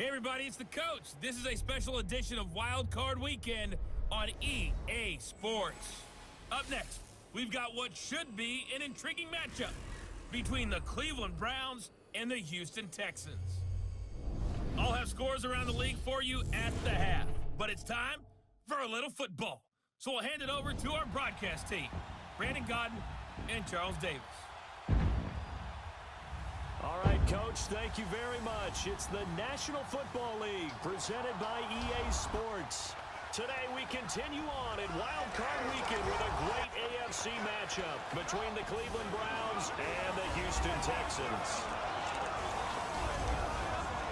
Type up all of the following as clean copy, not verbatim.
Hey everybody, it's the coach. This is a special edition of Wild Card Weekend on EA Sports. Up next, we've got what should be an intriguing matchup between the Cleveland Browns and the Houston Texans. I'll have scores around the league for you at the half, but it's time for a little football. So we'll hand it over to our broadcast team, Brandon Godden and Charles Davis. All right, Coach, thank you very much. It's the National Football League presented by EA Sports. Today we continue on in Wild Card Weekend with a great AFC matchup between the Cleveland Browns and the Houston Texans.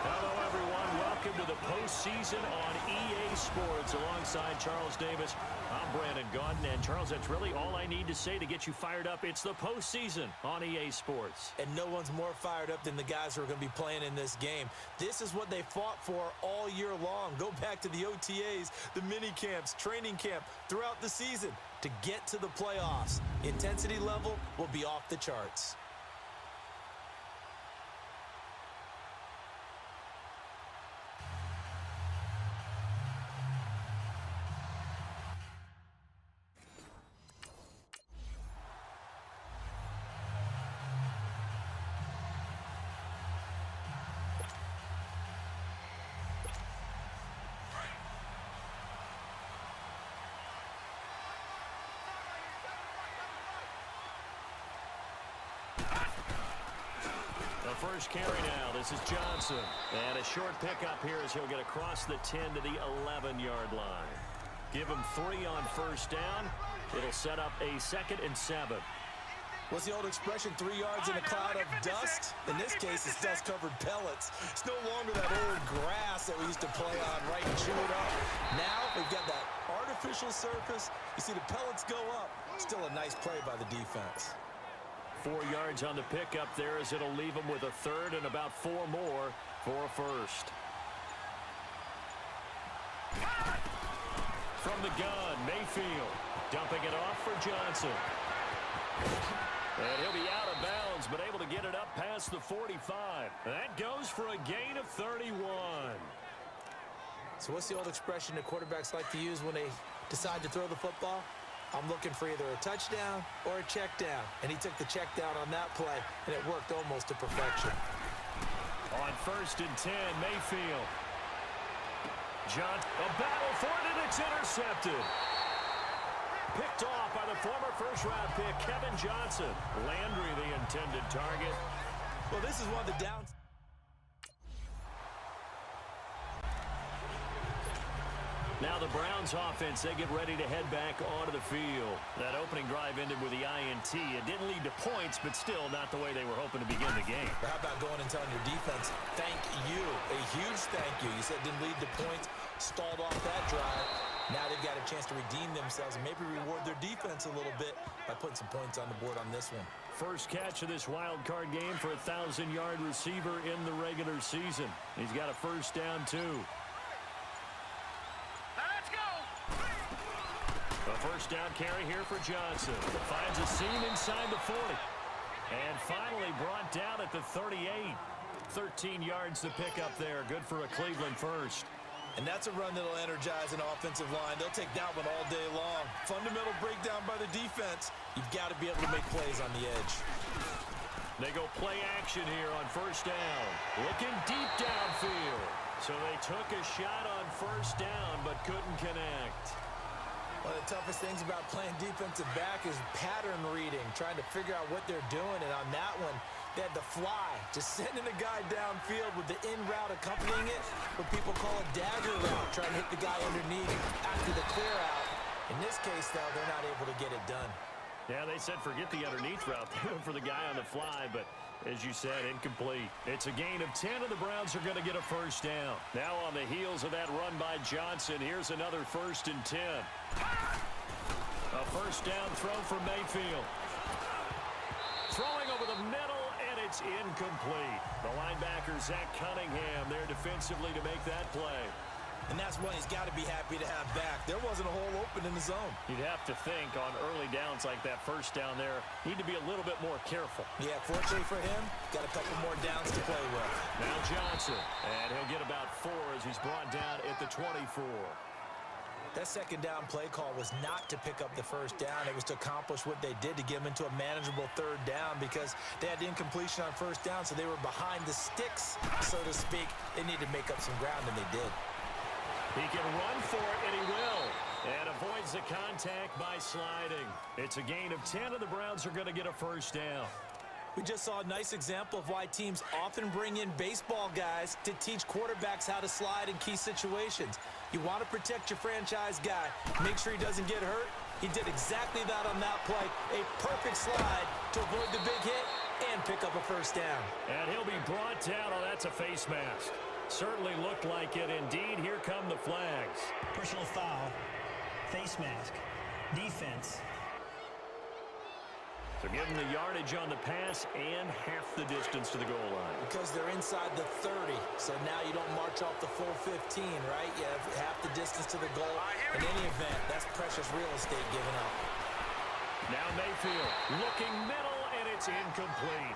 Hello, everyone. Welcome to the postseason on EA Sports alongside Charles Davis. I'm Brandon Godden, and Charles, that's really all I need to say to get you fired up. It's the postseason on EA Sports. And no one's more fired up than the guys who are going to be playing in this game. This is what they fought for all year long. Go back to the OTAs, the mini camps, training camp throughout the season to get to the playoffs. Intensity level will be off the charts. The first carry now. This is Johnson. And a short pickup here as he'll get across the 10 to the 11-yard line. Give him 3 on first down. It'll set up a 2nd and 7. What's the old expression, 3 yards in a cloud of dust? In this case, it's dust-covered pellets. It's no longer that old grass that we used to play on, right, and chew it up. Now we've got that artificial surface. You see the pellets go up. Still a nice play by the defense. 4 yards on the pickup there as it'll leave him with a 3rd and about 4 more for a first. From the gun, Mayfield dumping it off for Johnson. And he'll be out of bounds, but able to get it up past the 45. That goes for a gain of 31. So what's the old expression that quarterbacks like to use when they decide to throw the football? I'm looking for either a touchdown or a check down. And he took the check down on that play, and it worked almost to perfection. On 1st and 10, Mayfield. A battle for it, and it's intercepted. Picked off by the former first-round pick, Kevin Johnson. Landry, the intended target. Well, this is one of the downs. Now the Browns offense, they get ready to head back onto the field. That opening drive ended with the INT. It didn't lead to points, but still not the way they were hoping to begin the game. How about going and telling your defense, thank you, a huge thank you. You said it didn't lead to points, stalled off that drive. Now they've got a chance to redeem themselves and maybe reward their defense a little bit by putting some points on the board on this one. First catch of this wild card game for a 1,000-yard receiver in the regular season. He's got a first down, too. A first down carry here for Johnson. Finds a seam inside the 40. And finally brought down at the 38. 13 yards to pick up there. Good for a Cleveland first. And that's a run that'll energize an offensive line. They'll take that one all day long. Fundamental breakdown by the defense. You've got to be able to make plays on the edge. They go play action here on first down. Looking deep downfield. So they took a shot on first down but couldn't connect. One of the toughest things about playing defensive back is pattern reading, trying to figure out what they're doing. And on that one, they had the fly, just sending a guy downfield with the in route accompanying it, what people call a dagger route, trying to hit the guy underneath after the clear out. In this case, though, they're not able to get it done. Yeah, they said forget the underneath route. They went for the guy on the fly, but as you said, incomplete. It's a gain of 10, and the Browns are going to get a first down. Now on the heels of that run by Johnson, here's another 1st and 10. A first down throw for Mayfield. Throwing over the middle, and it's incomplete. The linebacker, Zach Cunningham, there defensively to make that play. And that's one he's got to be happy to have back. There wasn't a hole open in the zone. You'd have to think on early downs like that first down there, need to be a little bit more careful. Yeah, fortunately for him, got a couple more downs to play with. Now Johnson, and he'll get about 4 as he's brought down at the 24. That second down play call was not to pick up the first down. It was to accomplish what they did to get them into a manageable third down because they had the incompletion on first down, so they were behind the sticks, so to speak. They needed to make up some ground, and they did. He can run for it, and he will. And avoids the contact by sliding. It's a gain of 10, and the Browns are going to get a first down. We just saw a nice example of why teams often bring in baseball guys to teach quarterbacks how to slide in key situations. You want to protect your franchise guy. Make sure he doesn't get hurt. He did exactly that on that play. A perfect slide to avoid the big hit and pick up a first down. And he'll be brought down. Oh, that's a face mask. Certainly looked like it. Indeed, here come the flags. Personal foul, face mask, defense. So give them the yardage on the pass and half the distance to the goal line. Because they're inside the 30, so now you don't march off the full 15, right? You have half the distance to the goal. In any event, that's precious real estate given up. Now Mayfield looking middle, and it's incomplete.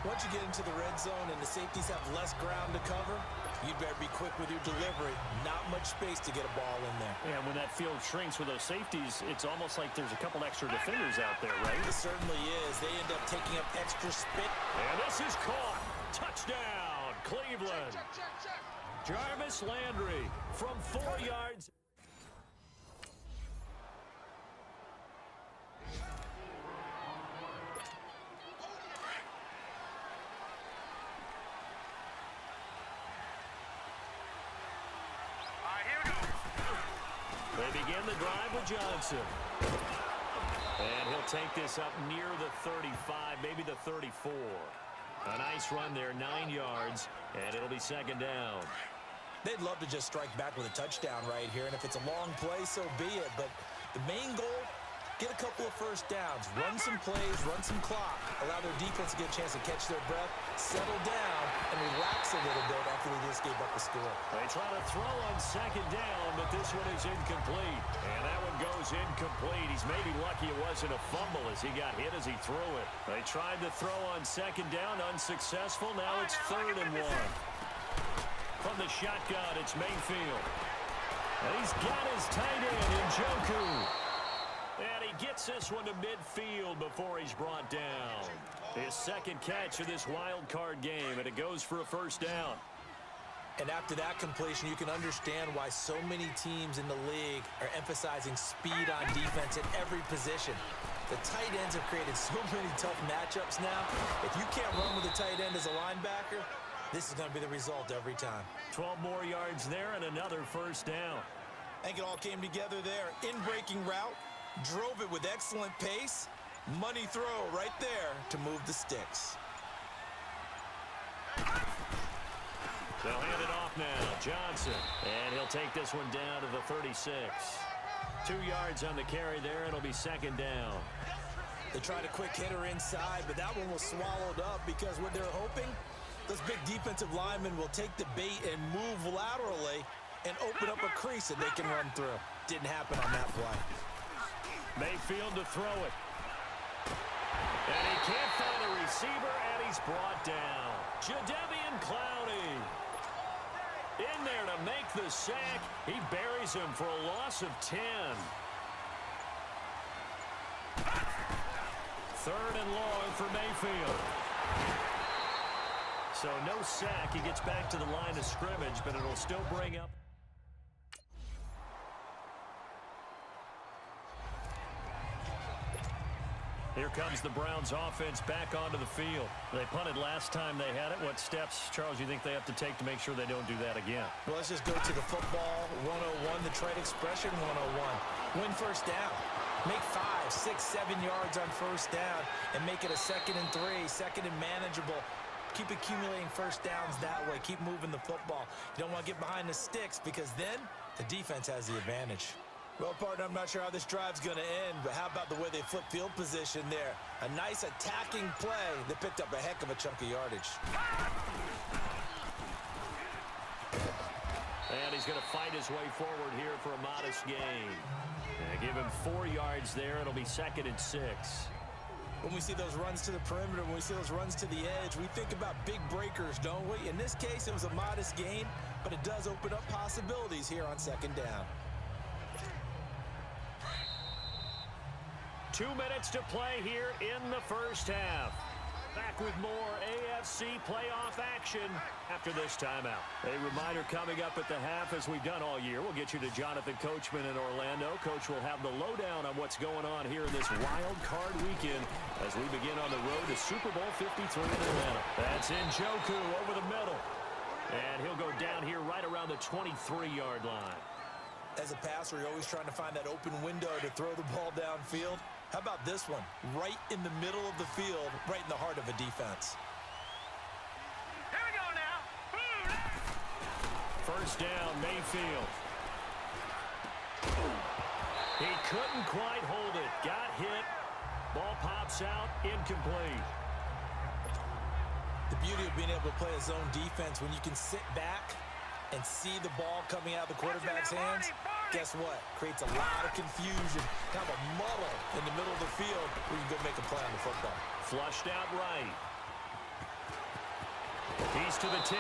Once you get into the red zone and the safeties have less ground to cover, you'd better be quick with your delivery. Not much space to get a ball in there. Yeah, when that field shrinks with those safeties, it's almost like there's a couple extra defenders out there, right? It certainly is. They end up taking up extra spit. And this is caught. Touchdown, Cleveland. Jarvis Landry from 4 yards. They begin the drive with Johnson. And he'll take this up near the 35, maybe the 34. A nice run there, 9 yards, and it'll be second down. They'd love to just strike back with a touchdown right here, and if it's a long play, so be it. But the main goal, get a couple of first downs, run some plays, run some clock, allow their defense to get a chance to catch their breath, settle down, and relax a little bit after they just gave up the score. They try to throw on second down, but this one is incomplete. And that one goes incomplete. He's maybe lucky it wasn't a fumble as he got hit as he threw it. They tried to throw on second down, unsuccessful. Now it's 3rd and 1. From the shotgun, it's Mayfield. And he's got his tight end in Njoku. And he gets this one to midfield before he's brought down. His second catch of this wild card game, and it goes for a first down. And after that completion, you can understand why so many teams in the league are emphasizing speed on defense at every position. The tight ends have created so many tough matchups now. If you can't run with a tight end as a linebacker, this is going to be the result every time. 12 more yards there and another first down. I think it all came together there. In-breaking route, drove it with excellent pace. Money throw right there to move the sticks. They'll hand it off now. Johnson. And he'll take this one down to the 36. 2 yards on the carry there. It'll be second down. They tried a quick hitter inside, but that one was swallowed up because what they're hoping, those big defensive linemen will take the bait and move laterally and open up a crease that they can run through. Didn't happen on that play. Mayfield to throw it. And he can't find a receiver, and he's brought down. Jadeveon Clowney in there to make the sack. He buries him for a loss of 10. 3rd and long for Mayfield. So no sack. He gets back to the line of scrimmage, but it'll still bring up. Here comes the Browns offense back onto the field. They punted last time they had it. What steps, Charles, you think they have to take to make sure they don't do that again? Well, let's just go to the football 101, the trade expression 101. Win first down. Make 5, 6, 7 yards on first down and make it a 2nd and 3, 2nd and manageable. Keep accumulating first downs that way. Keep moving the football. You don't want to get behind the sticks because then the defense has the advantage. Well, partner, I'm not sure how this drive's going to end, but how about the way they flip field position there? A nice attacking play that picked up a heck of a chunk of yardage. And he's going to fight his way forward here for a modest gain. And give him 4 yards there. It'll be 2nd and 6. When we see those runs to the perimeter, when we see those runs to the edge, we think about big breakers, don't we? In this case, it was a modest gain, but it does open up possibilities here on 2nd down. 2 minutes to play here in the first half. Back with more AFC playoff action after this timeout. A reminder coming up at the half, as we've done all year. We'll get you to Jonathan Coachman in Orlando. Coach will have the lowdown on what's going on here in this wild card weekend as we begin on the road to Super Bowl 53 in Atlanta. That's Njoku over the middle. And he'll go down here right around the 23-yard line. As a passer, you're always trying to find that open window to throw the ball downfield. How about this one? Right in the middle of the field, right in the heart of a defense. Here we go now. First down, Mayfield. He couldn't quite hold it. Got hit. Ball pops out, incomplete. The beauty of being able to play a zone defense when you can sit back and see the ball coming out of the quarterback's hands, guess what? Creates a lot of confusion, kind of a muddle in the middle of the field where you can go make a play on the football. Flushed out right. He's to the 10.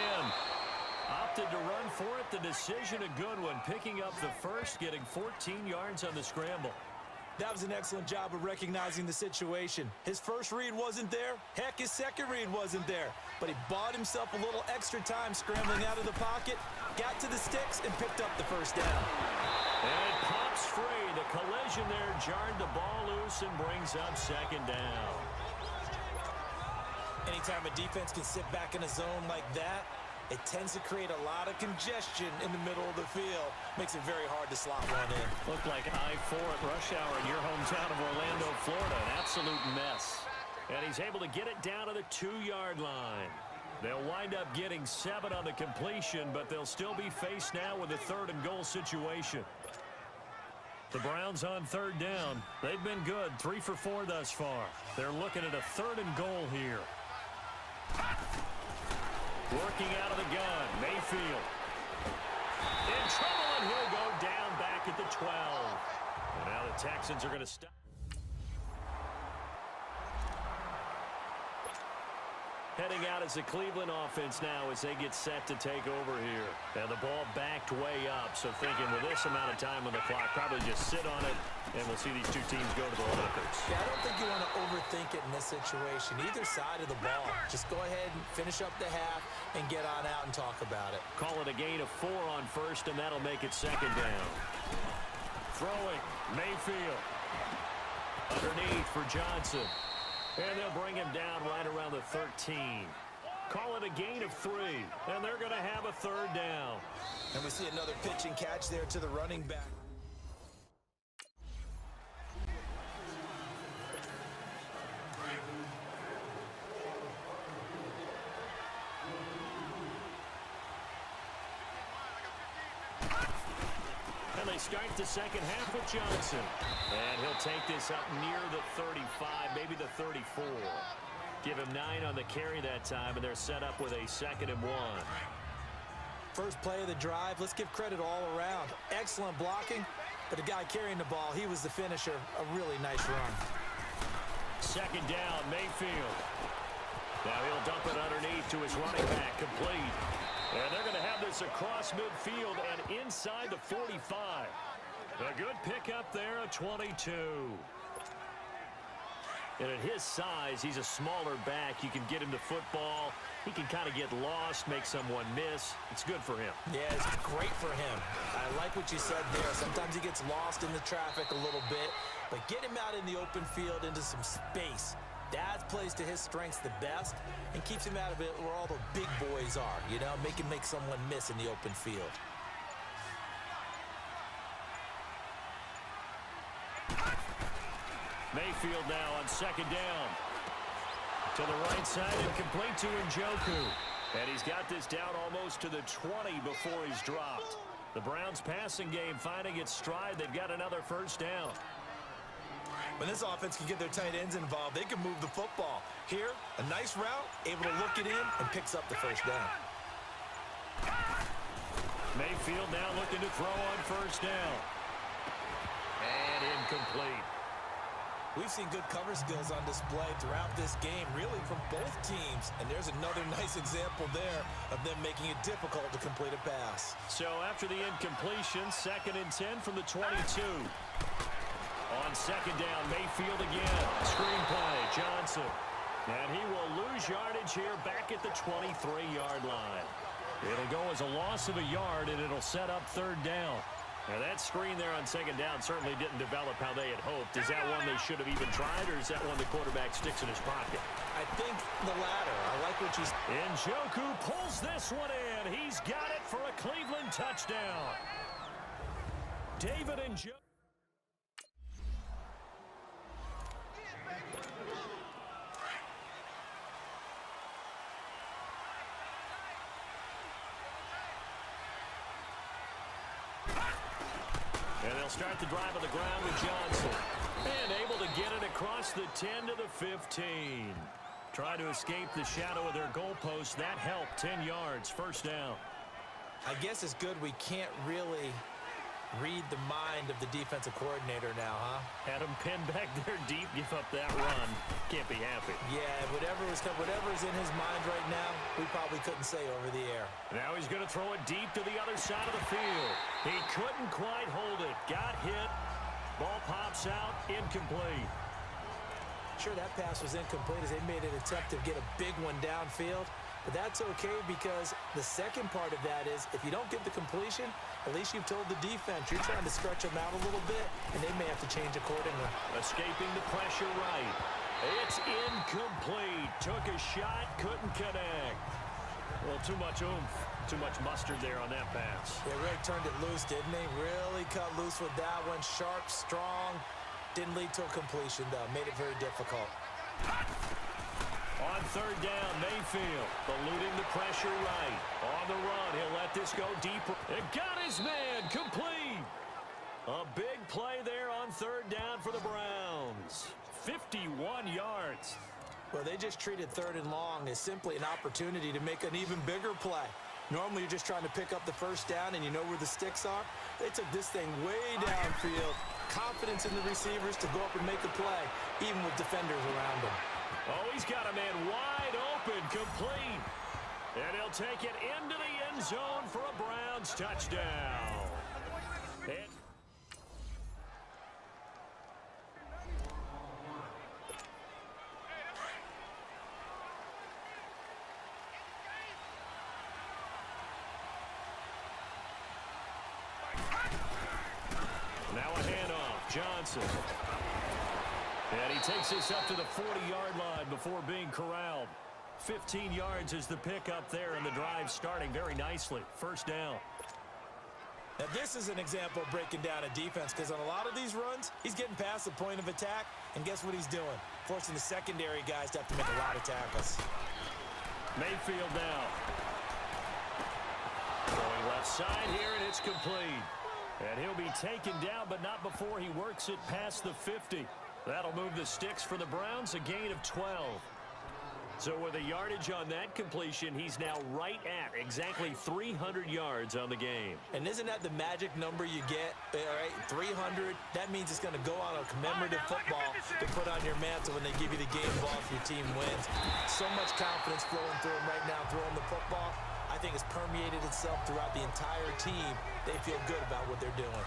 Opted to run for it. The decision a good one. Picking up the first, getting 14 yards on the scramble. That was an excellent job of recognizing the situation. His first read wasn't there. Heck, his second read wasn't there. But he bought himself a little extra time scrambling out of the pocket, got to the sticks, and picked up the first down. And it pops free. The collision there jarred the ball loose and brings up 2nd down. Anytime a defense can sit back in a zone like that, it tends to create a lot of congestion in the middle of the field. Makes it very hard to slot one in. Looked like I-4 at rush hour in your hometown of Orlando, Florida. An absolute mess. And he's able to get it down to the 2-yard line. They'll wind up getting 7 on the completion, but they'll still be faced now with a 3rd and goal situation. The Browns on 3rd down. They've been good, 3 for 4 thus far. They're looking at a 3rd and goal here. Working out of the gun, Mayfield. In trouble, and he'll go down back at the 12. And now the Texans are going to stop. Heading out as the Cleveland offense now as they get set to take over here. And the ball backed way up, so thinking with this amount of time on the clock, probably just sit on it, and we'll see these two teams go to the lockers. Yeah, I don't think you want to overthink it in this situation. Either side of the ball. Just go ahead and finish up the half and get on out and talk about it. Call it a gain of 4 on first, and that'll make it 2nd down. Throwing, Mayfield. Underneath for Johnson. And they'll bring him down right around the 13. Call it a gain of 3, and they're going to have a 3rd down. And we see another pitch and catch there to the running back. And they start the 2nd half with Johnson. And he'll take this up near the 35, maybe the 34. Give him 9 on the carry that time, and they're set up with a 2nd and 1. First play of the drive, let's give credit all around. Excellent blocking, but the guy carrying the ball, he was the finisher. A really nice run. 2nd down, Mayfield. Now he'll dump it underneath to his running back, complete. And they're going to have this across midfield and inside the 45. A good pickup there, a 22. And at his size, he's a smaller back. You can get him the football. He can kind of get lost, make someone miss. It's good for him. Yeah, it's great for him. I like what you said there. Sometimes he gets lost in the traffic a little bit, but get him out in the open field into some space. That plays to his strengths the best and keeps him out of it where all the big boys are, you know, make someone miss in the open field. Mayfield now on 2nd down. To the right side and complete to Njoku. And he's got this down almost to the 20 before he's dropped. The Browns passing game finding its stride. They've got another 1st down. When this offense can get their tight ends involved, they can move the football. Here, a nice route, able to look it in, and picks up the 1st down. Mayfield now looking to throw on first down. And incomplete. We've seen good cover skills on display throughout this game, really from both teams. And there's another nice example there of them making it difficult to complete a pass. So after the incompletion, 2nd and 10 from the 22. On 2nd down, Mayfield again. Screen play, Johnson. And he will lose yardage here back at the 23-yard line. It'll go as a loss of a yard, and it'll set up 3rd down. Now, that screen there on 2nd down certainly didn't develop how they had hoped. Is that one they should have even tried, or is that one the quarterback sticks in his pocket? I think the latter. I like what you said. Njoku pulls this one in. He's got it for a Cleveland touchdown. David Njoku. And they'll start the drive on the ground with Johnson. And able to get it across the 10 to the 15. Try to escape the shadow of their goalpost. That helped. 10 yards. 1st down. I guess it's good we can't really read the mind of the defensive coordinator now, huh? Had him pinned back there deep. Give up that run. Can't be happy. Yeah, whatever's in his mind right now, we probably couldn't say over the air. Now he's going to throw it deep to the other side of the field. He couldn't quite hold it. Got hit. Ball pops out. Incomplete. Sure, that pass was incomplete as they made an attempt to get a big one downfield. But that's okay because the second part of that is if you don't get the completion, at least you've told the defense you're trying to stretch them out a little bit, and they may have to change accordingly. Escaping the pressure right. It's incomplete. Took a shot, couldn't connect. Well, too much oomph, too much mustard there on that pass. They really turned it loose, didn't they? Really cut loose with that one. Sharp, strong. Didn't lead to a completion, though. Made it very difficult. On 3rd down, Mayfield eluding the pressure right. On the run, he'll let this go deeper. It got his man complete. A big play there on 3rd down for the Browns. 51 yards. Well, they just treated 3rd and long as simply an opportunity to make an even bigger play. Normally, you're just trying to pick up the 1st down and you know where the sticks are. They took this thing way downfield. Confidence in the receivers to go up and make a play, even with defenders around them. Oh, he's got a man wide open, complete. And he'll take it into the end zone for a Browns touchdown. Now a handoff, Johnson. And he takes this up to the 40-yard line before being corralled. 15 yards is the pickup there, and the drive starting very nicely. 1st down. Now, this is an example of breaking down a defense because on a lot of these runs, he's getting past the point of attack, and guess what he's doing? Forcing the secondary guys to have to make a lot of tackles. Mayfield now. Going left side here, and it's complete. And he'll be taken down, but not before he works it past the 50. That'll move the sticks for the Browns, a gain of 12. So with a yardage on that completion, he's now right at exactly 300 yards on the game. And isn't that the magic number you get? All right, 300. That means it's going to go on a commemorative football to put on your mantle when they give you the game ball if your team wins. So much confidence flowing through him right now, throwing the football. I think it's permeated itself throughout the entire team. They feel good about what they're doing.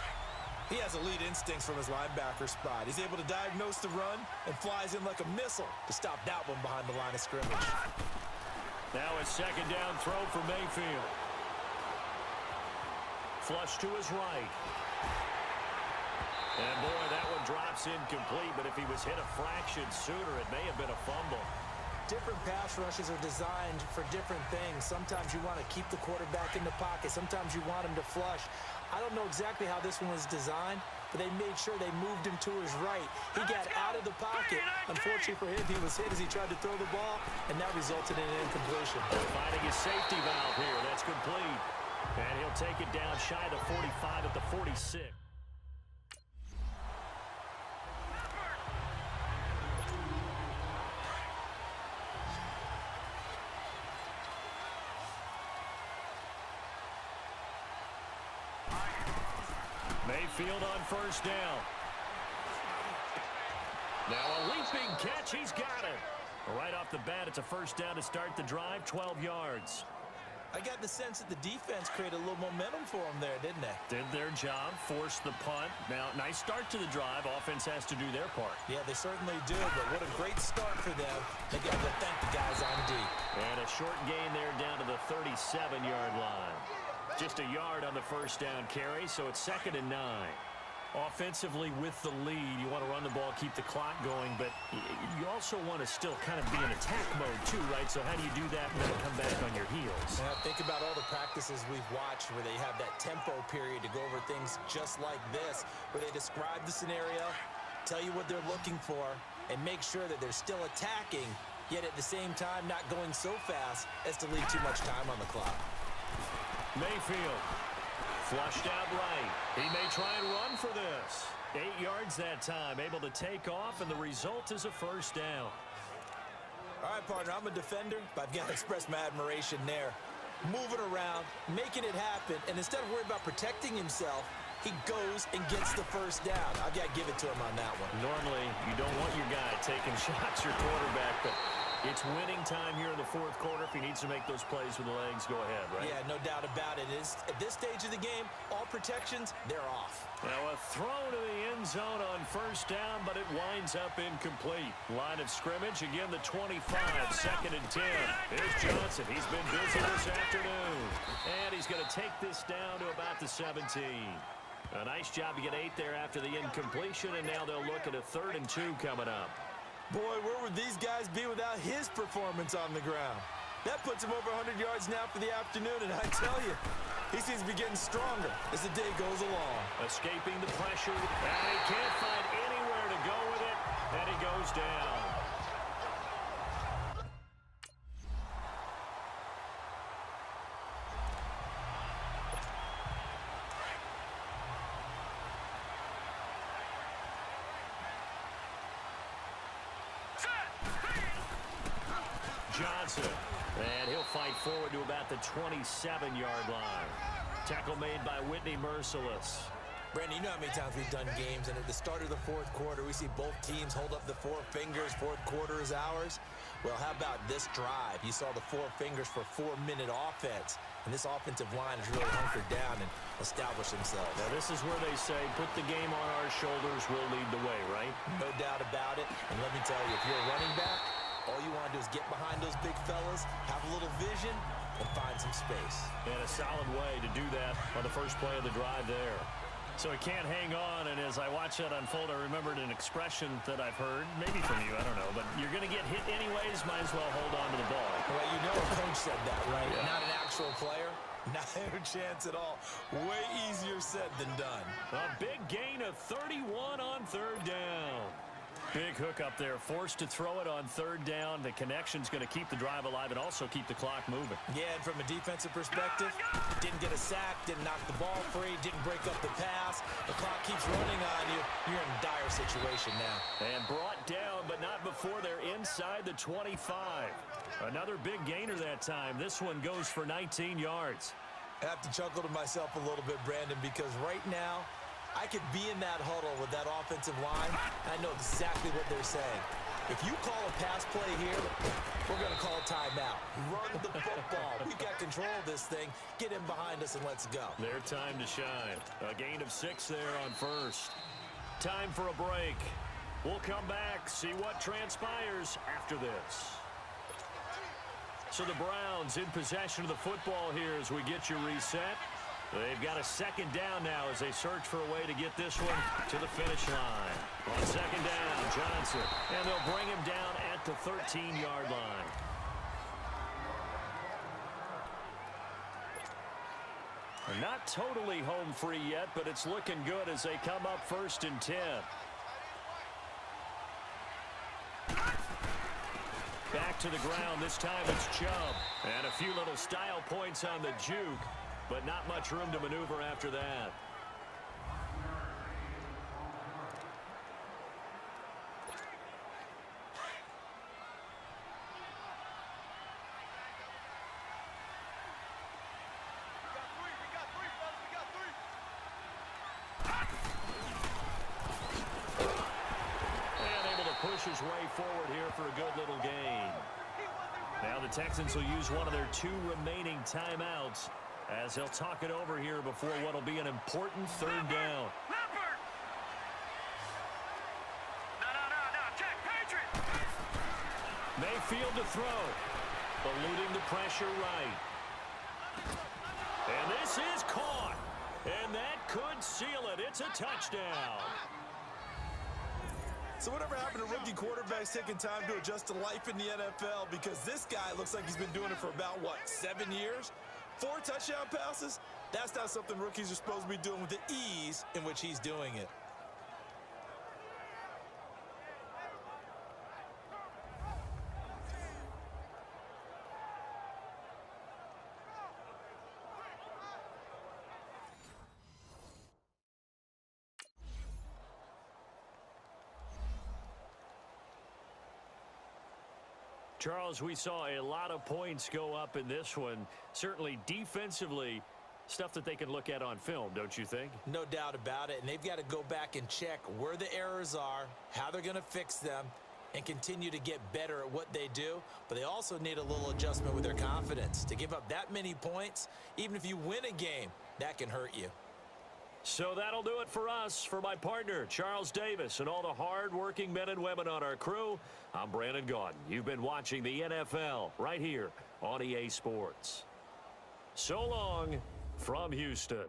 He has elite instincts from his linebacker spot. He's able to diagnose the run and flies in like a missile to stop that one behind the line of scrimmage. Now a 2nd down throw for Mayfield. Flush to his right. And boy, that one drops incomplete, but if he was hit a fraction sooner, it may have been a fumble. Different pass rushes are designed for different things. Sometimes you want to keep the quarterback in the pocket. Sometimes you want him to flush. I don't know exactly how this one was designed, but they made sure they moved him to his right. He got out of the pocket. Unfortunately for him, he was hit as he tried to throw the ball, and that resulted in an incompletion. Finding his safety valve here. That's complete. And he'll take it down shy of the 45 at the 46. Mayfield on first down. Now a leaping catch. He's got it. Right off the bat, it's a first down to start the drive, 12 yards. I got the sense that the defense created a little momentum for them there, didn't they? Did their job, forced the punt. Now, nice start to the drive. Offense has to do their part. Yeah, they certainly do, but what a great start for them. They got to thank the guys on D. And a short gain there down to the 37-yard line. Just a yard on the first down carry, so it's 2nd and 9. Offensively with the lead, you want to run the ball, keep the clock going, but you also want to still kind of be in attack mode too, right? So how do you do that and then come back on your heels? Now, think about all the practices we've watched where they have that tempo period to go over things just like this, where they describe the scenario, tell you what they're looking for, and make sure that they're still attacking, yet at the same time not going so fast as to leave too much time on the clock. Mayfield. Flushed out right. He may try and run for this. 8 yards that time, able to take off, and the result is a first down. All right, partner, I'm a defender, but I've got to express my admiration there. Moving around, making it happen, and instead of worrying about protecting himself, he goes and gets the first down. I've got to give it to him on that one. Normally, you don't want your guy taking shots, your quarterback, but it's winning time here in the fourth quarter. If he needs to make those plays with the legs, go ahead, right? Yeah, no doubt about it. At this stage of the game, all protections, they're off. Now a throw to the end zone on first down, but it winds up incomplete. Line of scrimmage, again the 25, 2nd and 10. Here's Johnson. He's been busy this afternoon. And he's going to take this down to about the 17. A nice job to get 8 there after the incompletion, and now they'll look at a 3rd and 2 coming up. Boy, where would these guys be without his performance on the ground? That puts him over 100 yards now for the afternoon, and I tell you, he seems to be getting stronger as the day goes along. Escaping the pressure, and he can't find anywhere to go with it, and he goes down. Johnson, and he'll fight forward to about the 27-yard line. Tackle made by Whitney Merciless. Brandon, you know how many times we've done games, and at the start of the fourth quarter, we see both teams hold up the 4 fingers, fourth quarter is ours. Well, how about this drive? You saw the 4 fingers for 4-minute offense, and this offensive line has really hunkered down and established themselves. Now, this is where they say, put the game on our shoulders, we'll lead the way, right? No doubt about it, and let me tell you, if you're a running back, all you want to do is get behind those big fellas, have a little vision, and find some space. And a solid way to do that on the first play of the drive there. So he can't hang on, and as I watch that unfold, I remembered an expression that I've heard, maybe from you, I don't know, but you're going to get hit anyways, might as well hold on to the ball. Well, you know a coach said that, right? Yeah. Not an actual player. Not a chance at all. Way easier said than done. A big gain of 31 on 3rd down. Big hook up there, forced to throw it on 3rd down. The connection's going to keep the drive alive and also keep the clock moving. Yeah, and from a defensive perspective, didn't get a sack, didn't knock the ball free, didn't break up the pass. The clock keeps running on you. You're in a dire situation now. And brought down, but not before they're inside the 25. Another big gainer that time. This one goes for 19 yards. I have to chuckle to myself a little bit, Brandon, because right now, I could be in that huddle with that offensive line. I know exactly what they're saying. If you call a pass play here, we're going to call a timeout. Run the football. We've got control of this thing. Get in behind us and let's go. Their time to shine. A gain of 6 there on first. Time for a break. We'll come back, see what transpires after this. So the Browns in possession of the football here as we get you reset. They've got a 2nd down now as they search for a way to get this one to the finish line. On 2nd down, Johnson. And they'll bring him down at the 13-yard line. Not totally home free yet, but it's looking good as they come up 1st and 10. Back to the ground. This time it's Chubb. And a few little style points on the juke, but not much room to maneuver after that. push his way forward here for a good little gain. Now the Texans will use one of their 2 remaining timeouts as they'll talk it over here before what will be an important 3rd down. No, check, Patriot. Mayfield to throw. Eluding the pressure right. And this is caught. And that could seal it. It's a touchdown. So whatever happened to rookie quarterbacks taking time to adjust to life in the NFL? Because this guy looks like he's been doing it for about, 7 years? 4 touchdown passes? That's not something rookies are supposed to be doing with the ease in which he's doing it. Charles, we saw a lot of points go up in this one. Certainly defensively, stuff that they can look at on film, don't you think? No doubt about it, and they've got to go back and check where the errors are, how they're going to fix them, and continue to get better at what they do. But they also need a little adjustment with their confidence. To give up that many points, even if you win a game, that can hurt you. So that'll do it for us. For my partner, Charles Davis, and all the hard-working men and women on our crew, I'm Brandon Gaudin. You've been watching the NFL right here on EA Sports. So long from Houston.